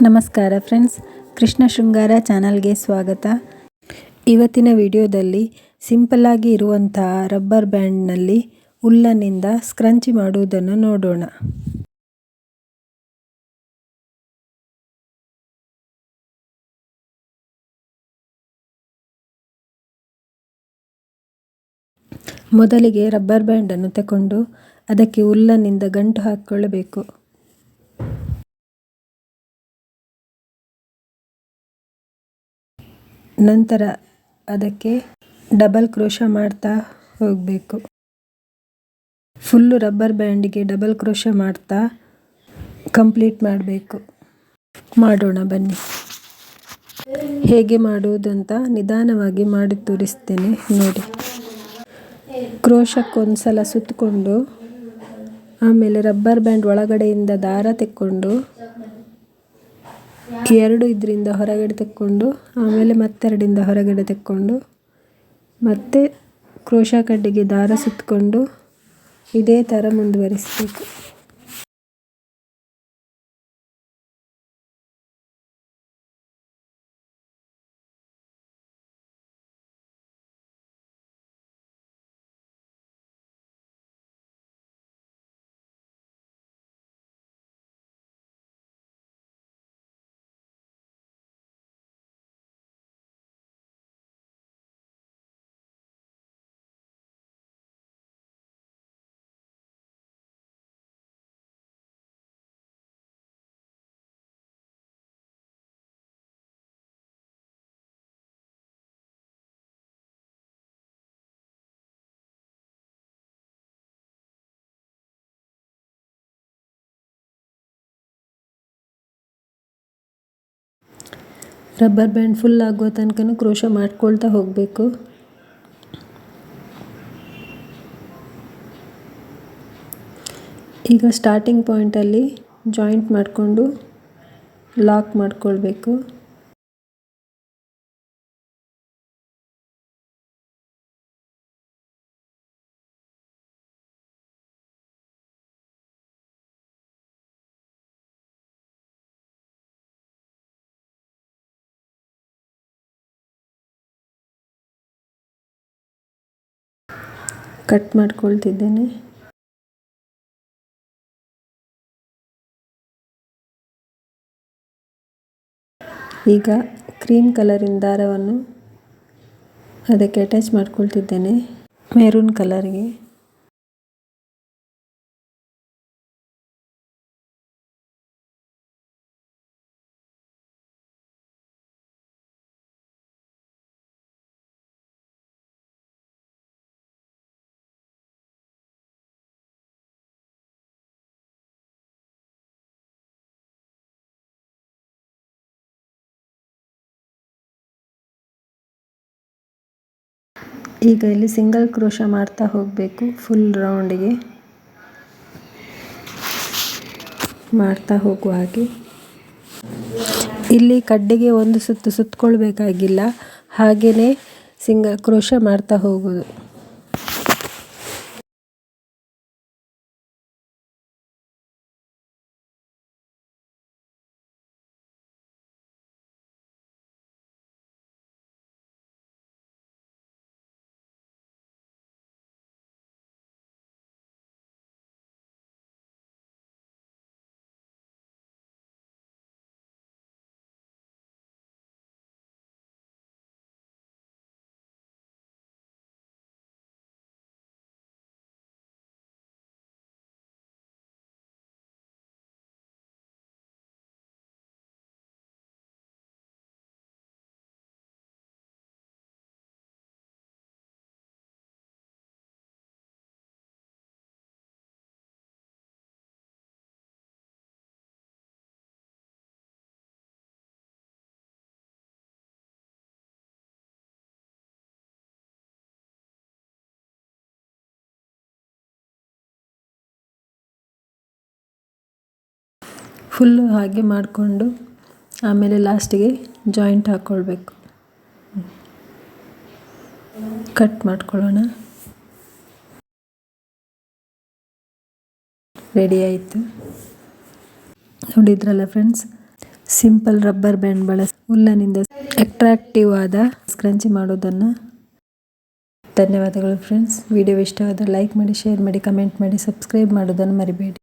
ನಮಸ್ಕಾರ ಫ್ರೆಂಡ್ಸ್, ಕೃಷ್ಣ ಶೃಂಗಾರ ಚಾನಲ್ಗೆ ಸ್ವಾಗತ. ಇವತ್ತಿನ ವಿಡಿಯೋದಲ್ಲಿ ಸಿಂಪಲ್ ಆಗಿ ಇರುವಂತಹ ರಬ್ಬರ್ ಬ್ಯಾಂಡ್ನಲ್ಲಿ ಉಲ್ಲನ್ನಿಂದ ಸ್ಕ್ರಂಚಿ ಮಾಡುವುದನ್ನು ನೋಡೋಣ. ಮೊದಲಿಗೆ ರಬ್ಬರ್ ಬ್ಯಾಂಡನ್ನು ತಗೊಂಡು ಅದಕ್ಕೆ ಉಲ್ಲನ್ನಿಂದ ಗಂಟು ಹಾಕಿಕೊಳ್ಳಬೇಕು. ನಂತರ ಅದಕ್ಕೆ ಡಬಲ್ ಕ್ರೋಶ ಮಾಡ್ತಾ ಹೋಗಬೇಕು. ಫುಲ್ಲು ರಬ್ಬರ್ ಬ್ಯಾಂಡಿಗೆ ಡಬಲ್ ಕ್ರೋಶ ಮಾಡ್ತಾ ಕಂಪ್ಲೀಟ್ ಮಾಡಬೇಕು. ಮಾಡೋಣ ಬನ್ನಿ. ಹೇಗೆ ಮಾಡುವುದಂತ ನಿಧಾನವಾಗಿ ಮಾಡಿ ತೋರಿಸ್ತೇನೆ ನೋಡಿ. ಕ್ರೋಶಕ್ಕೊಂದು ಸಲ ಸುತ್ತಕೊಂಡು ಆಮೇಲೆ ರಬ್ಬರ್ ಬ್ಯಾಂಡ್ ಒಳಗಡೆಯಿಂದ ದಾರ ತೆಕ್ಕೊಂಡು ಎರಡು ಇದರಿಂದ ಹೊರಗಡೆ ತೆಕ್ಕೊಂಡು ಆಮೇಲೆ ಮತ್ತೆರಡಿಂದ ಹೊರಗಡೆ ತೆಕ್ಕೊಂಡು ಮತ್ತೆ ಕ್ರೋಶ ಕಡ್ಡಿಗೆ ದಾರ ಸುತ್ತಕೊಂಡು ಇದೇ ಥರ ಮುಂದುವರಿಸಬೇಕು. ರಬ್ಬರ್ ಬ್ಯಾಂಡ್ ಫುಲ್ ಆಗುವ ತನಕ ಕ್ರೋಶ ಮಾಡ್ಕೊಳ್ತಾ ಹೋಗಬೇಕು. ಈಗ ಸ್ಟಾರ್ಟಿಂಗ್ ಪಾಯಿಂಟಲ್ಲಿ ಜಾಯಿಂಟ್ ಮಾಡಿಕೊಂಡು ಲಾಕ್ ಮಾಡಿಕೊಳ್ಬೇಕು. ಕಟ್ ಮಾಡ್ಕೊಳ್ತಿದ್ದೇನೆ. ಈಗ ಕ್ರೀಮ್ ಕಲರಿನ ದಾರವನ್ನು ಅದಕ್ಕೆ ಅಟ್ಯಾಚ್ ಮಾಡ್ಕೊಳ್ತಿದ್ದೇನೆ ಮೆರೂನ್ ಕಲರ್ಗೆ. ಈಗ ಇಲ್ಲಿ ಸಿಂಗಲ್ ಕ್ರೋಶ ಮಾಡ್ತಾ ಹೋಗಬೇಕು. ಫುಲ್ ರೌಂಡಿಗೆ ಮಾಡ್ತಾ ಹೋಗುವ ಹಾಗೆ. ಇಲ್ಲಿ ಕಡ್ಡಿಗೆ ಒಂದು ಸುತ್ತು ಸುತ್ತಕೊಳ್ಬೇಕಾಗಿಲ್ಲ, ಹಾಗೆಯೇ ಸಿಂಗಲ್ ಕ್ರೋಶ ಮಾಡ್ತಾ ಹೋಗೋದು. ಫುಲ್ಲು ಹಾಗೆ ಮಾಡಿಕೊಂಡು ಆಮೇಲೆ ಲಾಸ್ಟಿಗೆ ಜಾಯಿಂಟ್ ಹಾಕ್ಕೊಳ್ಬೇಕು. ಕಟ್ ಮಾಡ್ಕೊಳ್ಳೋಣ. ರೆಡಿ ಆಯಿತು. ನೋಡಿದ್ರಲ್ಲ ಫ್ರೆಂಡ್ಸ್, ಸಿಂಪಲ್ ರಬ್ಬರ್ ಬ್ಯಾಂಡ್ ಬಳಸಿ ಉಲ್ಲನಿಂದ ಅಟ್ರಾಕ್ಟಿವ್ ಆದ ಸ್ಕ್ರಂಚಿ ಮಾಡೋದನ್ನು. ಧನ್ಯವಾದಗಳು ಫ್ರೆಂಡ್ಸ್. ವಿಡಿಯೋ ಇಷ್ಟವಾದರೆ ಲೈಕ್ ಮಾಡಿ, ಶೇರ್ ಮಾಡಿ, ಕಮೆಂಟ್ ಮಾಡಿ, ಸಬ್ಸ್ಕ್ರೈಬ್ ಮಾಡೋದನ್ನು ಮರಿಬೇಡಿ.